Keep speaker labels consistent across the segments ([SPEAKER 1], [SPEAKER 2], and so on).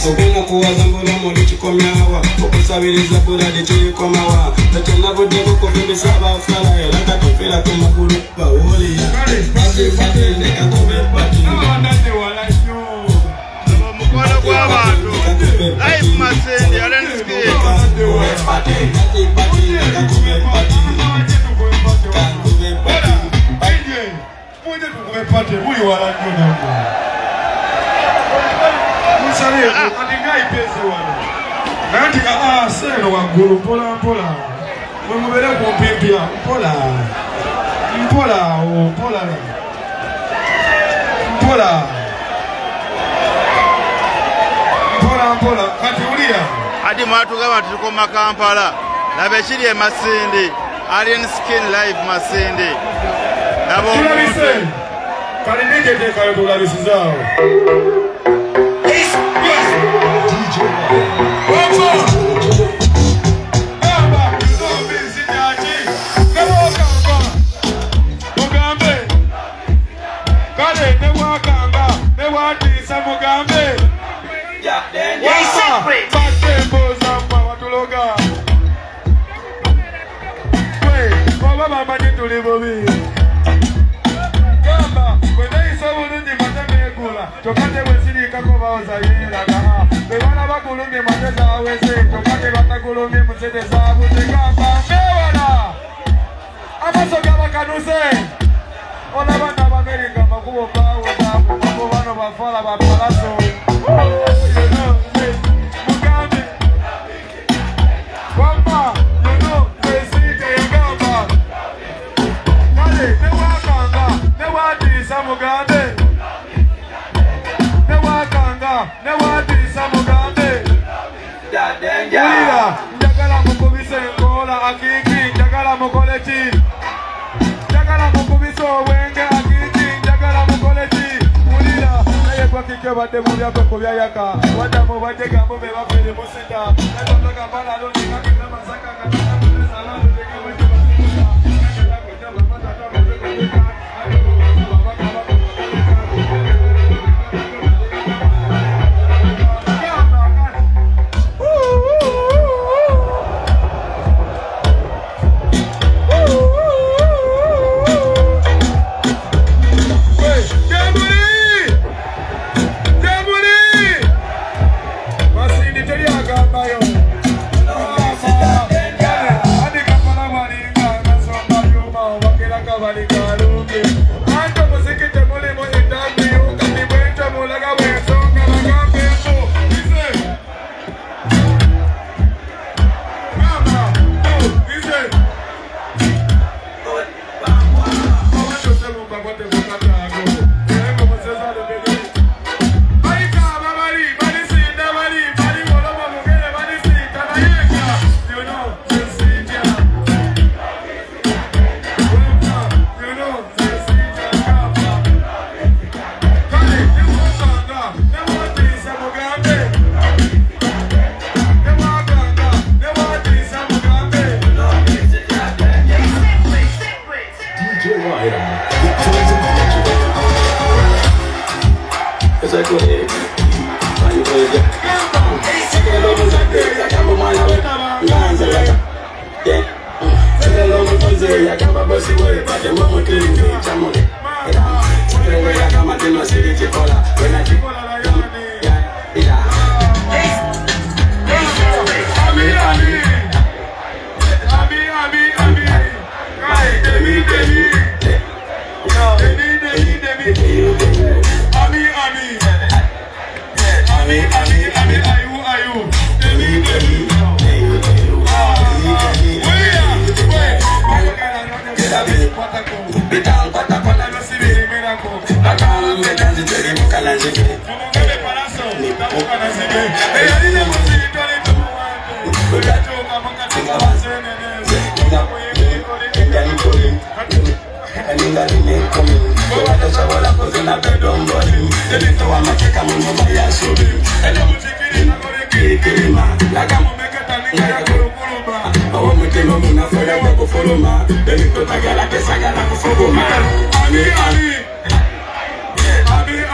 [SPEAKER 1] Ogenda kuwazambula muli kikomyawa okusabiriza buladi kirikomawa tekyanabuddeko kuvimbisa abafala era katufira ku magulu bawulira batendeka kube bati
[SPEAKER 2] mukwano gw'abantu live Masindi Alenski
[SPEAKER 3] seno waggulu mpola mpola mwe mubere kumpimpya mpola mpola mpola mpola mpola mpola kati ulira
[SPEAKER 2] ati mwatugamba tulikoma Kampala laba ekiri e Masindi Alenski live Masindi nabo
[SPEAKER 3] tulabise kalindeketeekayo tulabisizaawo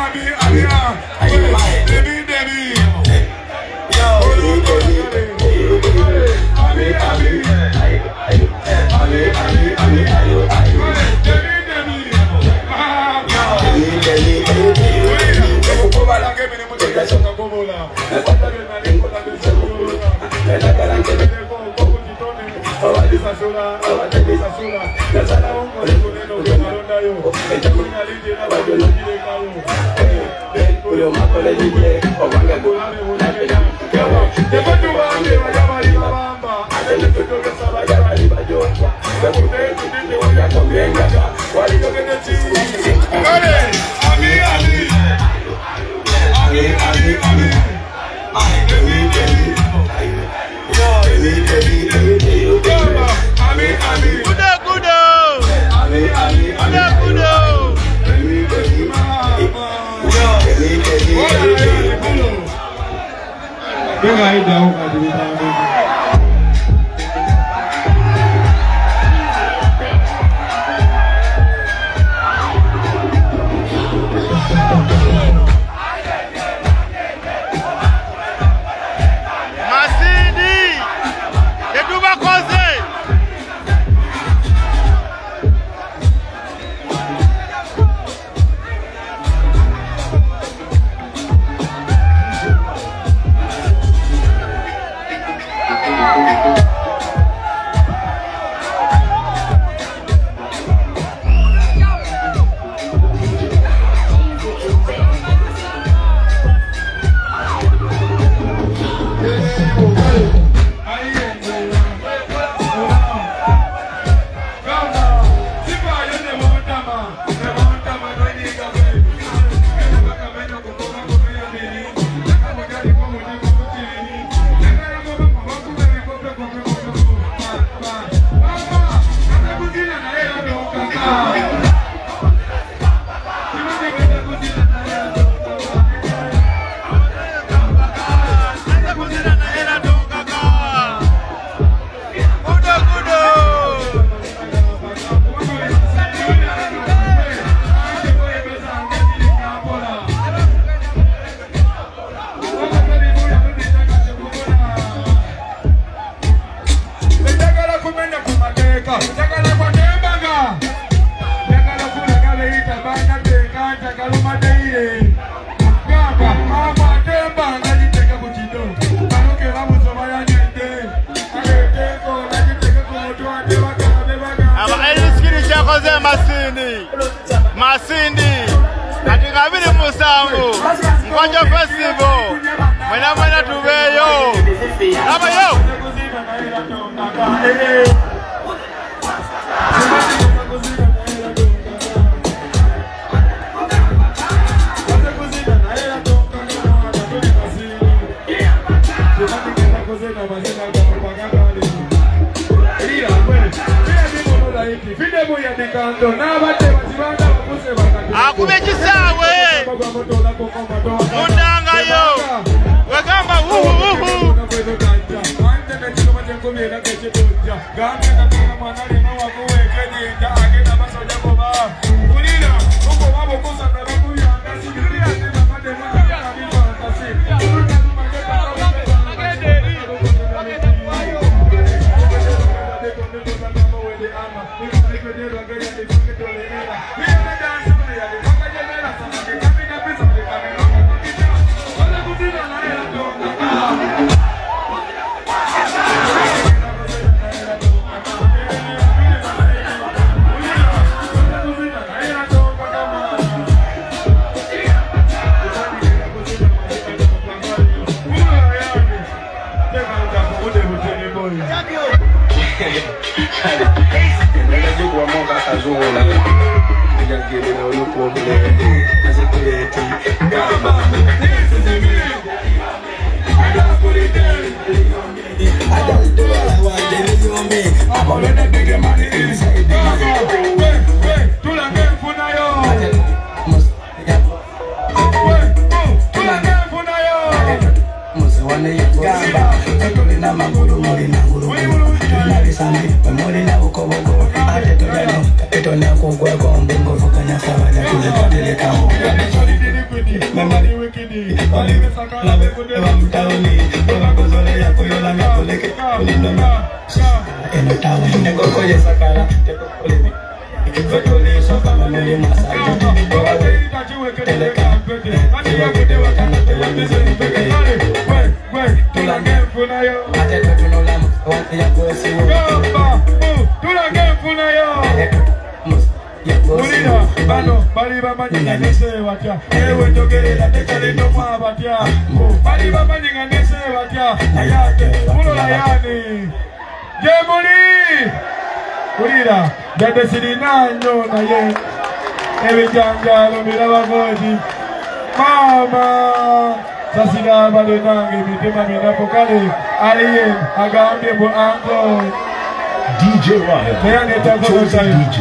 [SPEAKER 3] Abi
[SPEAKER 2] Masindi katika vile musangu mkwanja festival mwena tubeyo hapa yo akube chisawe mundanga yo wekamba uhu
[SPEAKER 3] bali wikidi bali besakala bekude bamutawuni bakuzole yakoyola ngakoleke ulinona eno tawa negoko yesakala tekokolemi ikifetole sofa mameli masaji Baliba manyinga nesebatya ewe togerera tekalino mwabatya baliba manyinga nesebatya ayate mulola yani jemuli kulira jade sirinanyo naye ebijanjalo mirabagoti mama sasira bale nange mitima minapo kale aliye agambye mu anko
[SPEAKER 4] DJ Ryan, chosen DJ.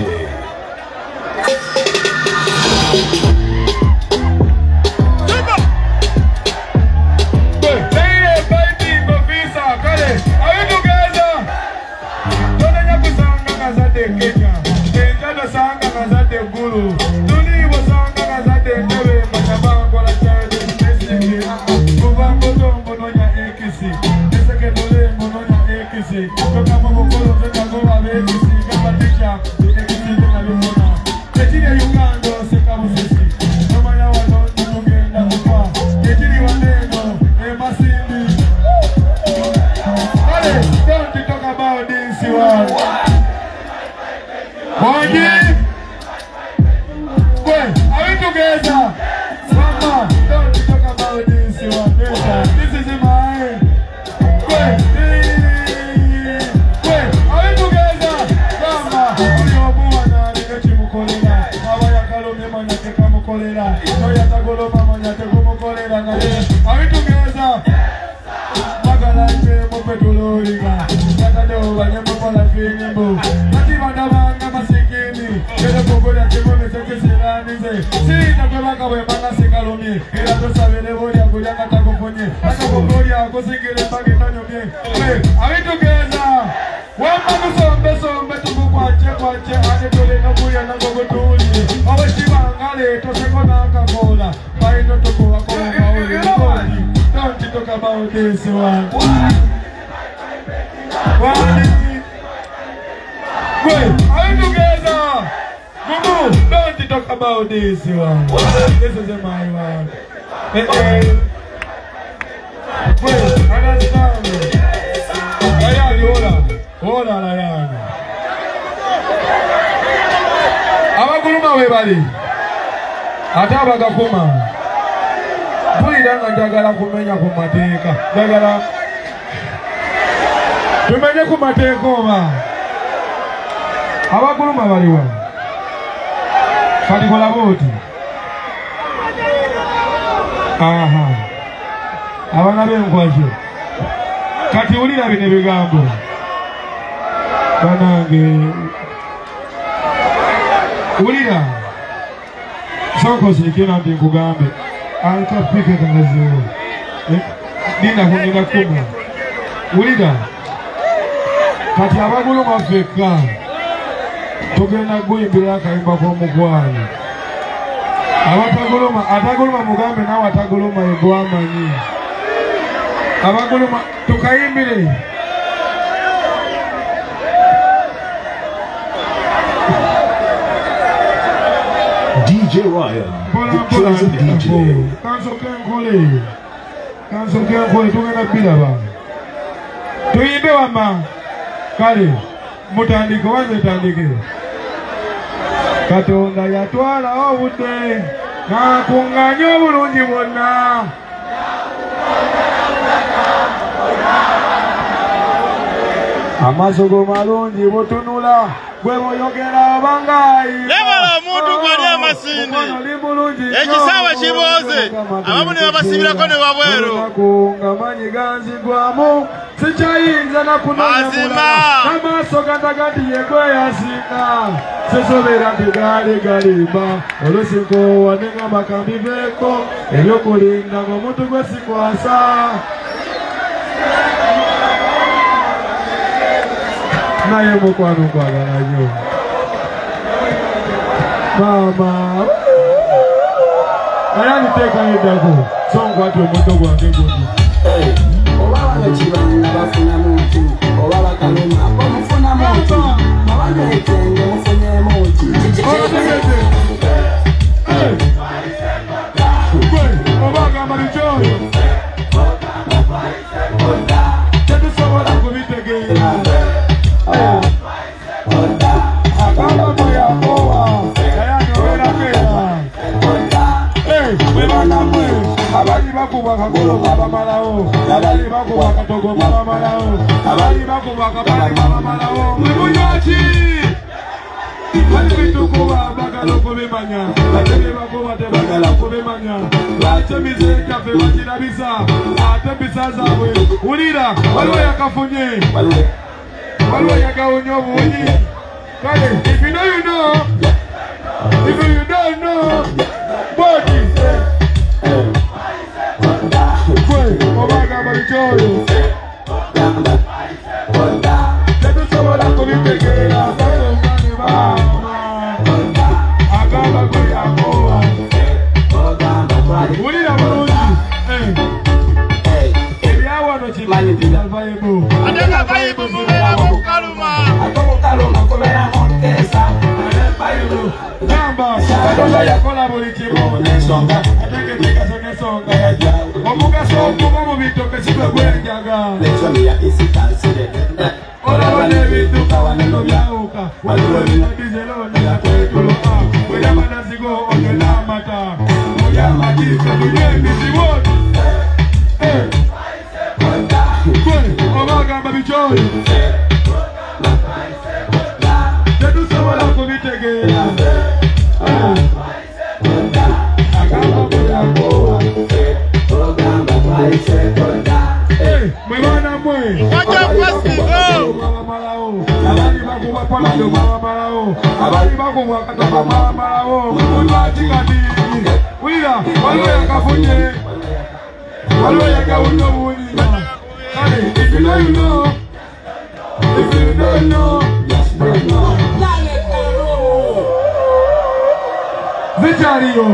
[SPEAKER 4] This one. This is my one. Wait, understand me. Layani, hold on, Layani. Abakuluma webali. Ataba gakuma. Bulidanga njagala kumenya ku mateeka. Njagala tumenye ku mateeka oma. Abakuluma baliwa. Kati kola boti. Aha. Abana benkwaje. Kati ulira bine bigambo. Banange. Ulira. Soko sikina ndi kugambe. Alikapike kangaziwe. Nina kunina kuma. Ulira. Kati abagulu mafeka. Tugenda kuyimbira akayimba k'omugwano. Ataguluma mugambe nawe ataguluma egwamanyi. Abaguluma tukayimbire. DJ Ryan, the chosen DJ.
[SPEAKER 3] Kanso kenkole tugenda bilaba. Tuyimbe wama. Kale. Mutandike wanze tandike. Katonda yatwala obudde n'akunganya obulungi bwonna. Amaaso go malungi butunula gwe boyogera abangayi.
[SPEAKER 2] Lebala omuntu gwali Masindi. Ekisaawe kibooze. Abamu ne babasibirako ne wabweru.
[SPEAKER 3] Ngamanyi ganzigwamu sikyayinza nakunonyamula. Amaaso gandagati yegwe yasinga. Sisobera nti galimba. Olusinkowa nengamba kambiveeko. Ebyokulinda ng'omuntu gwe sikwasa. Naye mukwano nkwagala nnyo. Mama.
[SPEAKER 4] Ayani teka yedako. Songo watu moto kwa ngegoni.
[SPEAKER 3] Oba chibanga bafuna muti. Oba bakaluma bamufuna muti. Mabanga ekenge mufune muti.
[SPEAKER 4] Oba gamba lichoyo. Tetu sobola kubitegera. Akamba moya owa. Ayani obera kera. Abali bakuba kakolo babamalawo abali bakuba katogo babamalawo abali bakuba kabali babamalawo mwimunyoki bali bitukuba bagala okubimanya batebe bakuba tebagala okubimanya batemize kafe bakirabisa ate mpisa zaabwe wulira waliwo yakafunye waliwo yakawunye obunyi kale if you know you know if you don't know body Obaga Marichoyo Tetu sobola kubitegera Bakongane bama Agamba kwe akowa Ulira mulungi Ebyawano kimanyi tigalvayibu
[SPEAKER 2] Ateka vayibu mubera mukaluma
[SPEAKER 3] Akomukaluma kubera mutesa Bayibu
[SPEAKER 4] Gamba Katonda yakola buli kimu Nesonga Ateketeka nesonga yaja Omugaso okuba mu bitoke kitwe gwenjaga olaba n'ebidduka waneno byawuka waliwo binadizeloni yakwetulo weyamanasigo onyo n'amata oyamatiike tulye ebizibu oba agamba bikyoyo tetusobola kubitegeera agamba bweyakowa Mwana mwe
[SPEAKER 2] Wacha festival
[SPEAKER 4] abali bakuba pamado babamalawo abali bakuba katoka babamalawo mulwatikati wira waliwo yakafunye waliwo yakawunye obunyi kale if you know you know if you don't know just don't know Vicario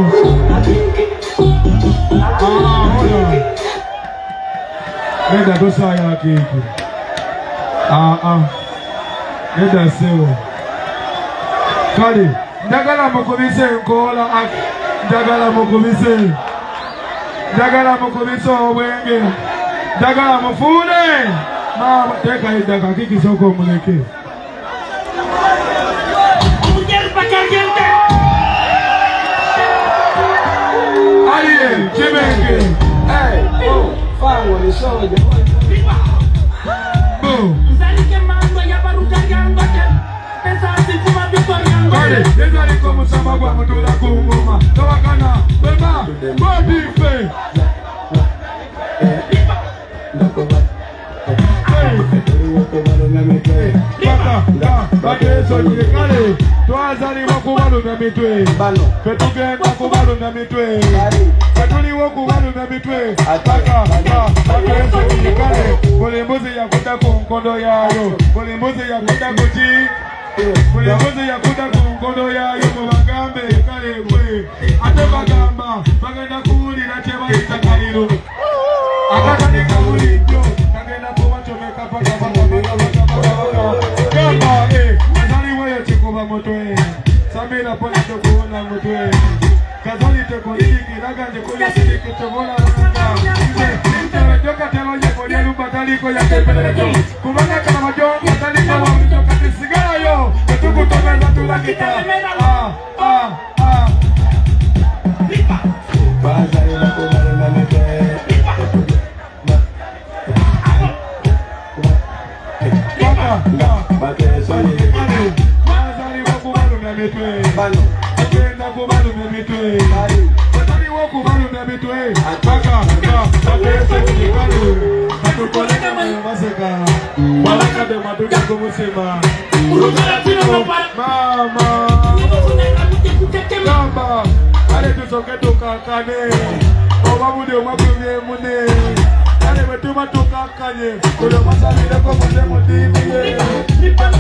[SPEAKER 4] hold on Neda dosa ya kiki. Neda sewo. Kali, ndagala mukubise nkola ndagala mukubise. Ndagala mukubise obwenge. Ndagala mufune. Mama teka idaka kiki soko muleke. Aliye, chimenge.
[SPEAKER 3] Hey, oh. Fango ni soja.
[SPEAKER 4] Zalike mando ya baruka yangote. Pesa sikuma bitoria. Kale, ezali ko musamba gwa mutula ku ngoma. Tawakana, bema, body fe. Bateso kale, twazali makubalu na mitwe. Petugenda kubalu na mitwe. Petuli wokubalu na mitwe. Ataka, bateso kale, bulimbuzi yakuta ku nkondo yayo. Bulimbuzi yakuta kuchi. Bulimbuzi yakuta ku nkondo yayo mubagambe kale bwe. Ate bagamba, bagenda kuwulira kye bayita kaliro. Akatali kawuliddo, kagenda kubachomeka paka Gamba, kazali wewe chikuba motwe. Samira pona tokuona motwe. Kazali tekoliki laganje kule siliki tobola wanga. Nje joka teloje kwenye lupa taliko ya kepeleto. Kubanga kama majonga taliko wa mtoka tisigara yo. Ketuku tomeza tulakita. Lipa. Baza ila kubala na mete. Bateso ni Mazali wakubalu na mitwe Bano Agenda kubalu na mitwe Bazali wakubalu na mitwe Ataka Bateso ni balu Natukoleka mayabaseka Walaka de matuja kumusima Mama Gamba Ale tusoke tukakane Obabude umakumye mune Ale metuma tukakanye Kuyo masali leko mune mudini Nipa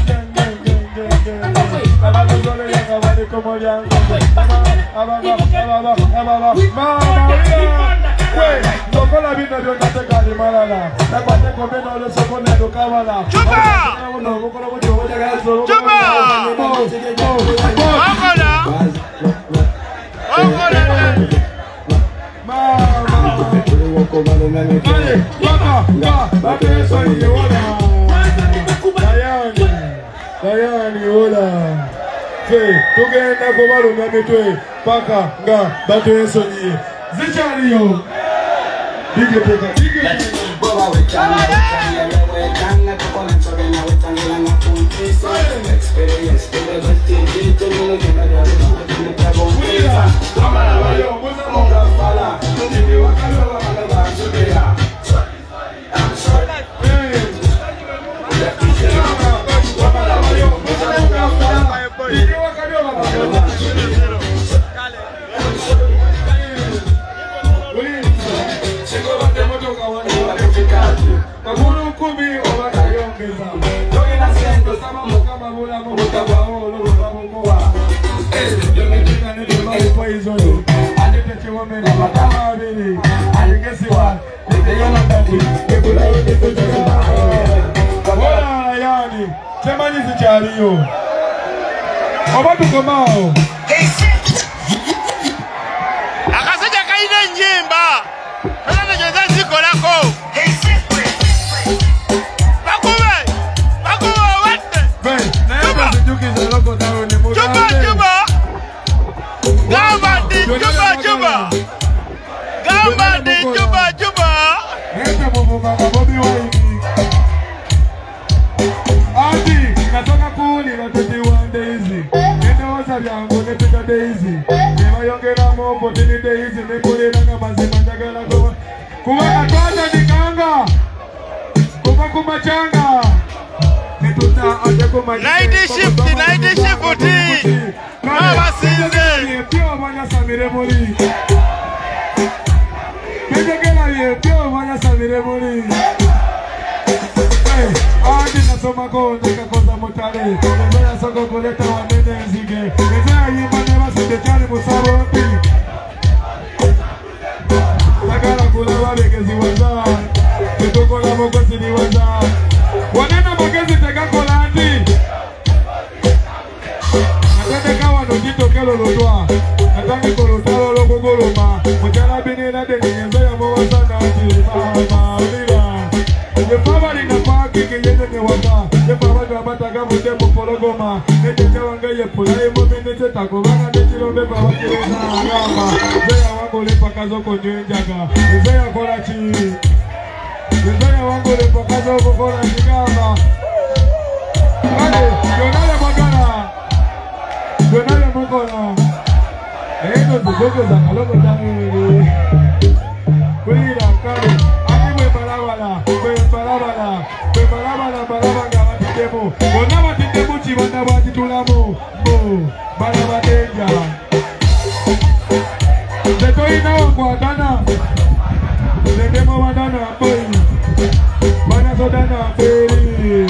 [SPEAKER 4] tugenda kubalumya mitwe paka nga batwesonyiye zikyaliyo
[SPEAKER 2] akasajja kalina enjimba era nezo zikolako bakube wadde juba gamba ndi juba
[SPEAKER 4] natoka kuwulira 21 days endowooza byangu nepita daisy nebayongeramu opportunity days nekolera mazima njagala kubanga twatandikanga kuva ku macanga netuta ate ku
[SPEAKER 2] night shift abasinze
[SPEAKER 4] pyo banyasamire muli tegegera pyo banyasamire muli andi nasomako nekakoza mutale ezoya soko kuleta wanene nzige ezoya yimba nebasinde kyali musabo mpi sagala kulaba begeziwaza tetukola bogosiriwaza wanena magezi tegakola ndi natendeka wano kitokelo lotwa natandikolo talo lokuguluma mukyala binira deninyezoya muwasana nti mama ulira yefabalina pakike yenene waka yefabadwa mataga mute mupologoma nejeje wange yepulaye mubinite takubanga nekirombe babakireza agamba zeya wangole pakazo konywenjaga ezeya kola ki ezeya wangole pakazo kukola kigamba kale yonale magala yonale mukola eno zizogeza kalogo zamwiri kulira kale ati balabala nga batidemu bonna batidemu kibanda batitulamu balabadenja zetoyinawo nkwatana zedemo badana mboyi banasodana feri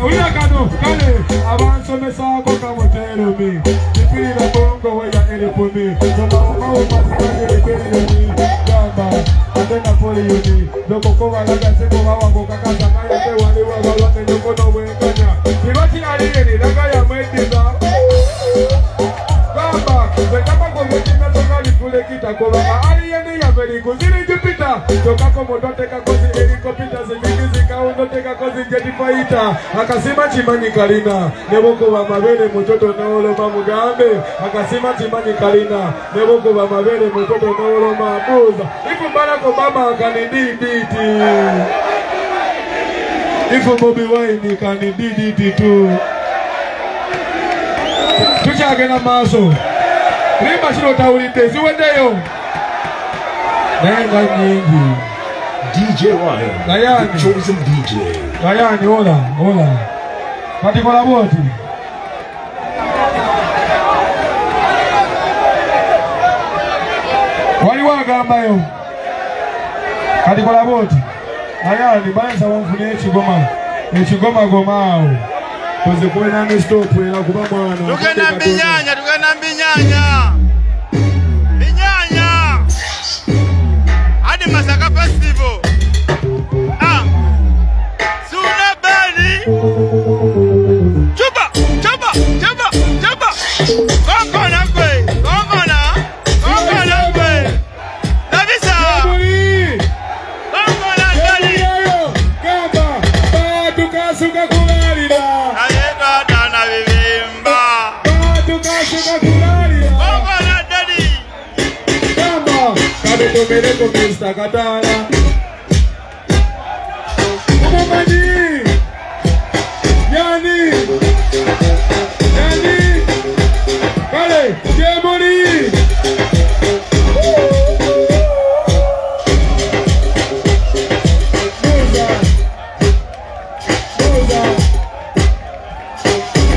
[SPEAKER 4] uyakano kale abansomesako kamuteromi ipirira bongo weya eripumi omaumazikanyereperiyoni gamba atena poliyoni nokokobalagase kobawango kakasangayate waliwo abalwane nokonobwenganya ibakiraliyeni nagayamwediza gamba zekabakomekinatokalipulekitakobaga aliyeni yamerikuzirigipita tokako motontekakozi erikopita zigigizikaundotekakozi jetifaita akasima chimanyi kalina nebokuba mabere mutoto nooloma mugambe akasima chimanyi kalina nebokuba mabere mutoto nooloma abuza ifu Barack Obama kanididiti ifu Bobi Wine kanididiti tu tukyagenda maaso limba kino tawulidde ziweddeyo naye nga nyingi
[SPEAKER 5] DJ Ryan, the chosen DJ.
[SPEAKER 4] Ryan, hola. Kati kola bwoti. Waliwo agambayo. Kati kola bwoti. Ryan, bayanza wanfune ekigoma. Ekigoma gomaawo. Koze kuena ne stop era kuba mwana.
[SPEAKER 2] Tugenda mbinyanya, tugenda mbinyanya. Binyanya. Adi Masaka Festival. Ah. Suna bani. Chupa, chupa, chupa, chupa. Kokona kwe, kokona. Kokona kwe. Nabisa. Kokona dali.
[SPEAKER 4] Kamba, ba tukasuka kulalira.
[SPEAKER 2] Ayeka dana bibimba.
[SPEAKER 4] Ba tukasuka kulalira.
[SPEAKER 2] Kokona dali.
[SPEAKER 4] Kamba, kabe tomere ko Mr. Katara. Mama Yani, Kale, Gemori. Moza.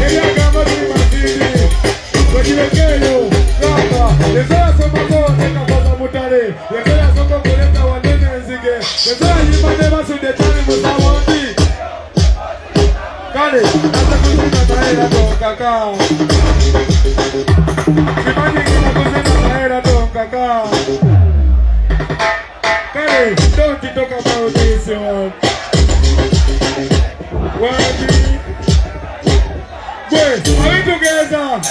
[SPEAKER 4] Ella gama di Masindi. Wakiwekeyo, Kamba. Yesaya soma kote kapoza mutare. Yesaya soma kuleta wanene nzige. Yesaya yimane basude chani musawondi. Kale, nasa kusina naera tonkaka. Kimani kina kusina naera tonkaka. Kale, don't talk about this one. Wadi. Wait, are we together?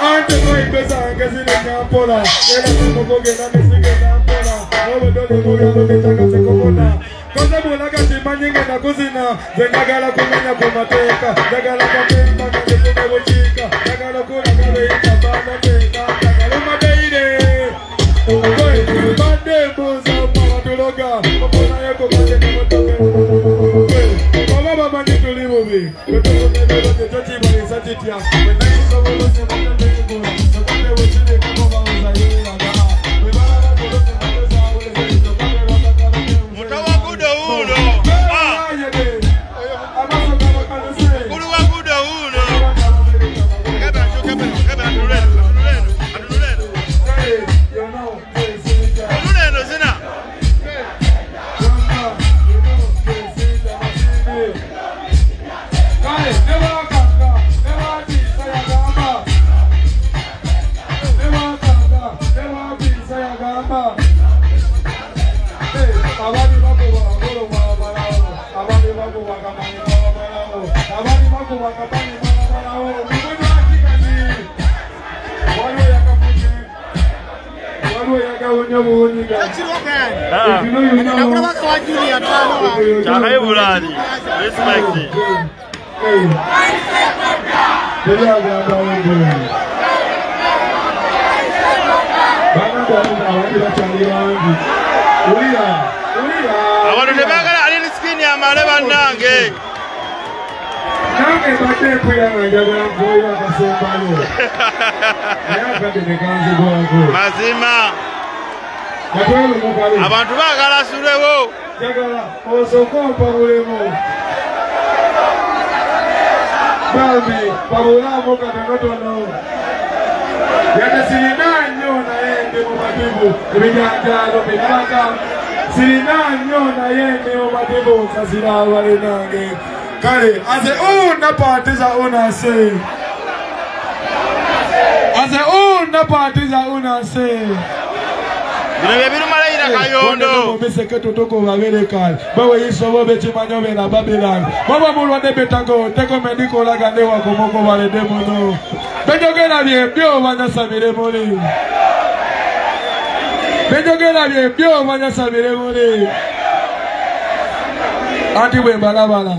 [SPEAKER 4] Ante koi pesa angezile kampola. Ela simo gena mesige kampola. Obo dole moya loke chaka sekobona. Koza bola kati manyinge na kuzina. Zenagala kumenya kumateka. Dagala kapemba kati kumebochika. Dagala kula kabe itabana teka. Dagala madeire. Koi bande boza mawatuloga. Kopona yako kate kamotoke. Koi baba ni tulimubi. Kotoko nebelo kechochi bali sachitia. Wenai sobolo se motele. Sokote wochile kama mauzaye aga. Webala kolose matosa wale zito.
[SPEAKER 2] Mutawa kudo uno. Ah. Kulu wa kudo uno. Kebe atuleno. Atuleno zina. Chaka ibulani. Respect. Abantu tebagala ali skini amale bannange.
[SPEAKER 4] Nange bate kuyanga njagala mpoyo akasembalo. Ayagade nekanze gwako.
[SPEAKER 2] Mazima.
[SPEAKER 4] Katwelo mukale.
[SPEAKER 2] Abantu bagala sulewo.
[SPEAKER 4] Jagala osokompa bulemo. Bambi pabulamo katanotono. Yate sirina nnyo naye ndi mu matibu ebinyanjalo binabaga. Sirina nnyo naye ndi mu matibu kasira abale nange. Kale, ase una partiza una se. Ase una partiza una se.
[SPEAKER 2] Bino biru malaira kayondo.
[SPEAKER 4] Mbese keto toko babele kale. Bawe yisobo bechimanyo bena Babylon. Baba mulwande betango teko mediko la gande wa komoko wale demono. Bejogera bye bio banyasabire moli. Bejogera bye bio banyasabire moli. Anti bembalabala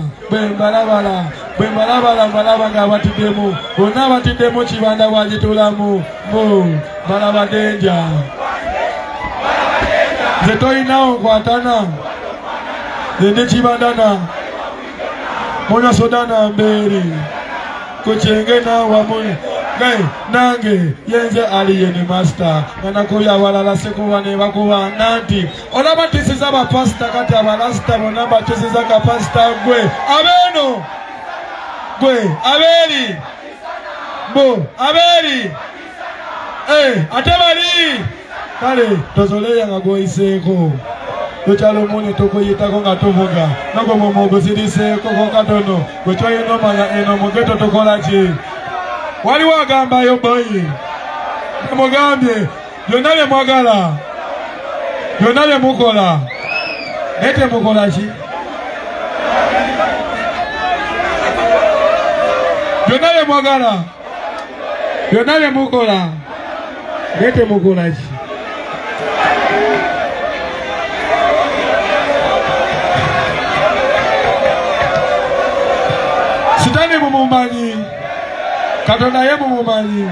[SPEAKER 4] nga batidemu. Bonna batidemu kibanda bwagitulamu. Balaba denja. Ze toyinawo nkwatana. Zende kibandana. Mona sodana mberi. Kuchenge na wamuni. Gai, nange, yenze aliyeni master. Nanakuya walala sekuwa ne wakuwa nanti. Olaba tisiza ba pasta kati abalasta monamba tisiza ka pasta gwe. Abeno. Gwe, aberi. Bo, aberi. Atebali. Kale, tozoleya nga goiseko. Tuchalo muni tukuyita konga tuvuga. Noko momogo sidise koko katono. Kucho ino maya eno mugeto tukolachi. Wali wagamba yo boy. Mugambye. Yonale mwagala. Yonale mukola. Nete mukolachi. Yonale mwagala. Yonale mukola. Nete mukolachi. Sitani mumumanyi. Katonda ye mumumanyi.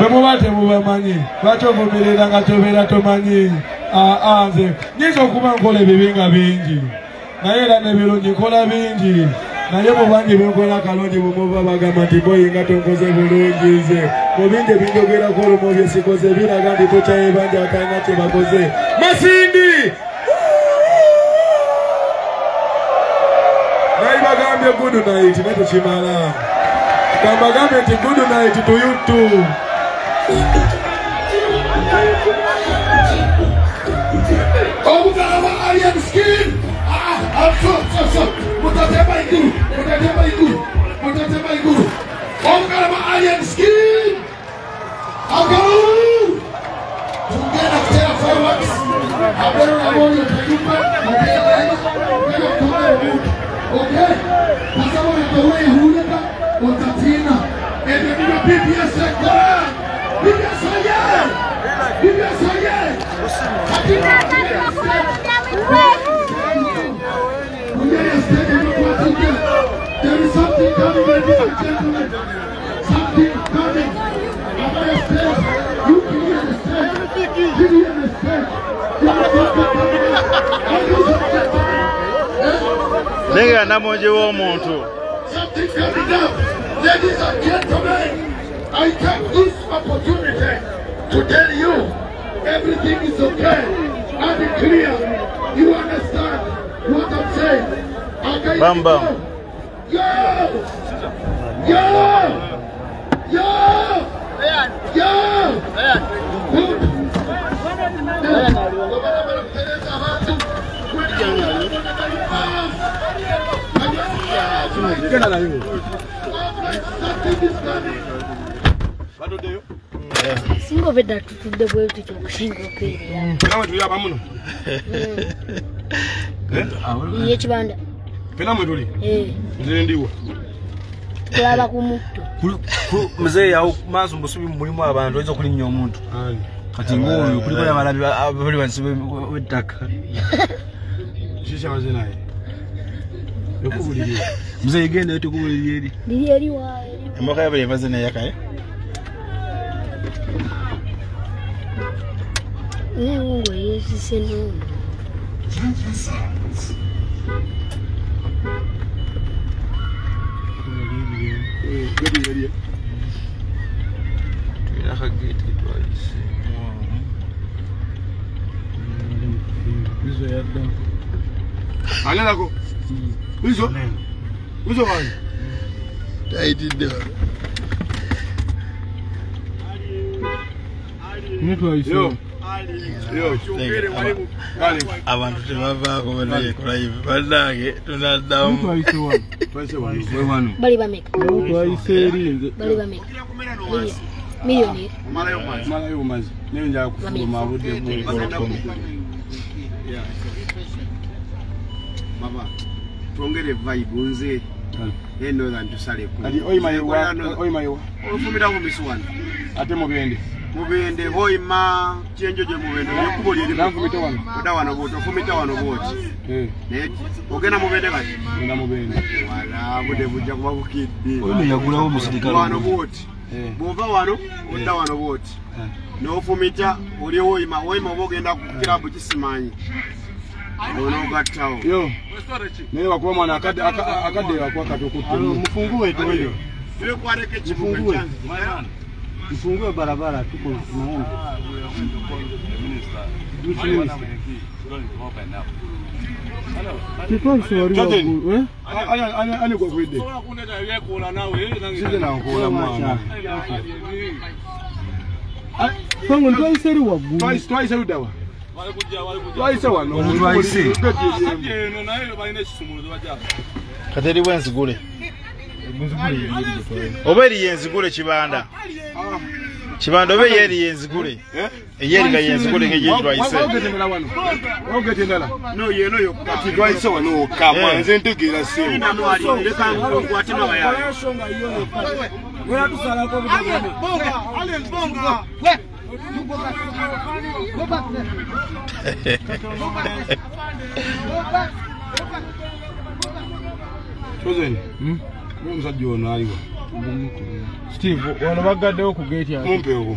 [SPEAKER 4] Bemubate mubamanyi. Lwaki ovumirira nga tobeera tomanyi. Nze nyinza okuba nkola ebibinga bingi. Naye era n'ebirungi nkola bingi. Naye mu bangi benkola kalungi bumuva bagamba nti boyi nga tonkoze bulungi nze. Mu bingi ebinjogerako olumu bye sikoze biraga nti tokyayebanja atalina kye bakoze. Masindi! Naye bagambye good night ne tukimala. Bagambye nti good night to you too.
[SPEAKER 5] Omugala alien skin. So. Mutatema iguru. Omugala alien skin. Go. Together forwards. Abero amoni tukupa. Okay. Pasamos de todo el Julieta con Tatina. El de mi Biblia se corre. Biblia soye. Tatina. There is something coming, ladies and gentlemen. Something coming. You can understand.
[SPEAKER 2] Nega namoje w'omuntu.
[SPEAKER 5] Something coming up. Ladies and gentlemen, I take this opportunity to tell you everything is okay and clear. You understand what I'm saying? Okay,
[SPEAKER 2] Bamba.
[SPEAKER 5] Yo!
[SPEAKER 6] Singo veda tutudde bwetu kyokusinga okwera.
[SPEAKER 4] Pena mwe tulaba muno.
[SPEAKER 6] Iye kibanda.
[SPEAKER 4] Pena mwe tuli. Nze ndiwa.
[SPEAKER 6] Tulaba ku mutto.
[SPEAKER 7] Mzee yawo maso mbusubi mulimu abantu oyinza okulinnya omuntu. Kati ng'oyo kuliko n'abalabi abali wansi w'ettaka.
[SPEAKER 4] Shisha waze naye. Yokubuliriye.
[SPEAKER 7] Mzee genda tukubuliriye eri.
[SPEAKER 6] Liri eri waayo.
[SPEAKER 2] Emmotoka yabali evaze naye yakaye.
[SPEAKER 6] Ngo yesise n'ono.
[SPEAKER 4] Alelako. Uzo wani.
[SPEAKER 2] Taitidde. Abantu tebavaako banayekola ive bannange tunaddamu.
[SPEAKER 6] Bali bameka. Bali bameka. Miliyoni.
[SPEAKER 4] Malayo umazi. Niyo njya kufuma abudde mu ngorokome.
[SPEAKER 1] Baba, tuongere vibe nze. Eno za ntusale ku.
[SPEAKER 4] Ati oyimayo.
[SPEAKER 1] Ofumira mu miswani.
[SPEAKER 4] Ate mubende.
[SPEAKER 1] Mubende hoima chenjo je mubende nekubo lyeri
[SPEAKER 4] navumita wano
[SPEAKER 1] odawano boto ofumita wano boti net ogena mubende kati
[SPEAKER 4] ngenda mubende
[SPEAKER 1] wala bude bujja kuba bukidde
[SPEAKER 7] oyo yagulawo musidikalo
[SPEAKER 1] wano boti bova wano odawano boti no ofumita oli hoima obogenda ku kilabu kisimanyi ono gattawo
[SPEAKER 4] yo naye wakuba mwana akadde wakwa katokutte
[SPEAKER 1] mufunguwe toyo ile kwareke chifungu changu
[SPEAKER 8] Mfungue barabara tuko tunaenda. Kiko sori wa eh?
[SPEAKER 4] Ani kwa kwide. Sije na nkola mwana.
[SPEAKER 8] Songo ndo iseri wa gu.
[SPEAKER 4] Twice dawa. Wayise wano.
[SPEAKER 7] Omuntu ayise.
[SPEAKER 2] Kateri wenzigule. Oberi yenzigule kibanda. Kibanda obe yeri yenzigule. Yeri ga yenzigule ngeje twayise.
[SPEAKER 4] Ogete ndala. No yeno yo kati twayise wano kama nze ntegeera se. Leka nkwate nawa yawe. Wewe tusala ko bonga. Ale bonga. Go back there. Chosen. Mumza jona aliwa. Steve, wana bagadde ku gate ya. Mumpe ko.